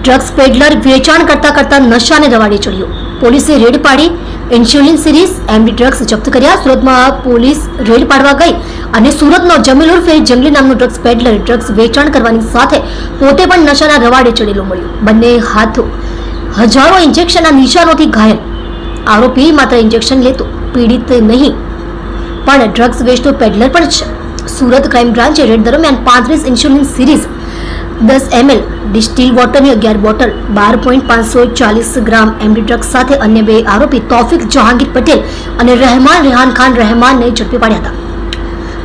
Drugs peddler વેચાણ કરતા નશાને રવાડે ચડ્યો. પોલીસે રેડ પાડી ઇન્સ્યુલિન સિરીઝ એમડી ડ્રગ્સ જપ્ત કર્યા. સુરતમાં પોલીસ રેડ પાડવા ગઈ અને સુરતનો જમીલ ઉર્ફે જંગલી નામનો ડ્રગ્સ પેડલર ડ્રગ્સ વેચાણ કરવાની સાથે પોતે પણ નશાના રવાડે ચડેલો મળ્યો. બંને હાથો હજારો ઇન્જેક્શનના નિશાનોથી ઘાયલ. આરોપી માત્ર ઇન્જેક્શન લેતો, પીડિત નહીં પણ ડ્રગ્સ વેચતો પેડલર પણ છે. સુરત ક્રાઇમ બ્રાન્ચે રેડ દરમિયાન 35 ઇન્સ્યુલિન સિરીઝ, 10 ml ડિસ્ટિલ વોટરની 11 બોટલ, 12.540 ગ્રામ એમડી ડ્રગ્સ સાથે અન્ય બે આરોપી તૌફિક જહાંગીર પટેલ અને રેહાન ખાન રહેમાનને ઝડપી પાડ્યા હતા.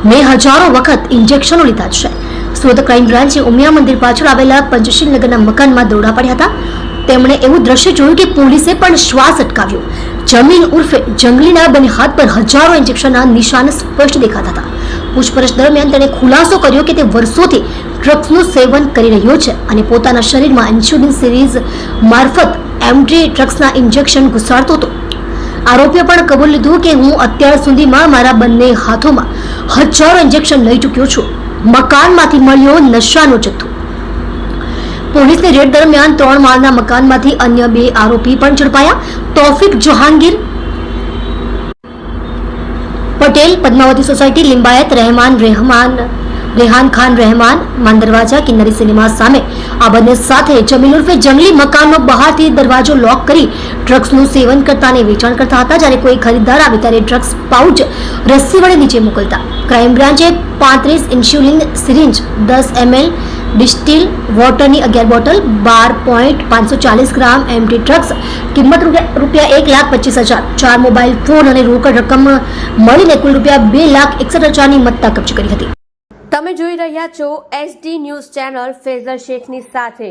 મેં હજારો વખત ઇન્જેક્શનો લીધા છે. સુરત ક્રાઇમ બ્રાન્ચે ઉમિયા મંદિર પાછળ આવેલા પંચશીલ નગરના મકાનમાં દોડા પાડ્યા હતા. તેમણે એવું દ્રશ્ય જોયું કે પોલીસે પણ શ્વાસ અટકાવ્યો. જમીન ઉર્ફે જંગલીના બંને હાથ પર હજારો ઇન્જેક્શનના નિશાન સ્પષ્ટ દેખાતા હતા. પૂછપરછ દરમિયાન તેણે ખુલાસો કર્યો કે તે વર્ષોથી ડ્રગ્સનું સેવન કરી રહ્યો છે અને પોતાના શરીરમાં ઇન્સ્યુલિન સિરીઝ મારફત એમડી ડ્રગ્સના ઇન્જેક્શન ઘુસાડતો હતો. આરોપીએ પણ કબૂલ લીધું કે હું અત્યાર સુધીમાં મારા બંને હાથોમાં હજારો ઇન્જેક્શન લઈ ચૂક્યો છું. મકાનમાંથી મળ્યો નશાનો જથ્થો. પોલીસની રેડ દરમિયાન 3 માળના મકાનમાંથી અન્ય બે આરોપી પણ ઝડપાયા. તૌફિક જહાંગીર પટેલ, પદ્માવતી સોસાયટી, લિંબાયત, રેહાન ખાન રહેમાન, માંદરવાજા, કિન્નરી સિનેમા સામે. આ બંને સાથે જમીલ ઉર્ફે જંગલી મકાનનો બહારથી દરવાજો લોક કરી ડ્રગ્સનું સેવન કરતા અને વેચાણ કરતા હતા. જ્યારે કોઈ ખરીદદાર આવે ત્યારે ડ્રગ્સ પાઉચ રસ્સી વડે નીચે મોકલતા. ક્રાઇમ બ્રાન્ચે 35 ઇન્સ્યુલિન સિરિંજ, 10 ml ડિસ્ટિલ વોટરની 11 બોટલ, 12.540 ગ્રામ એમડી ડ્રગ્સ, કિંમત રૂપિયા 1,25,000, 4 મોબાઈલ ફોન અને રોકડ રકમ મળીને કુલ રૂપિયા 2,61,000ની મત્તા કબજે કરી હતી. તમે જોઈ રહ્યા છો SD ન્યૂઝ ચેનલ ફેઝર શેખની સાથે.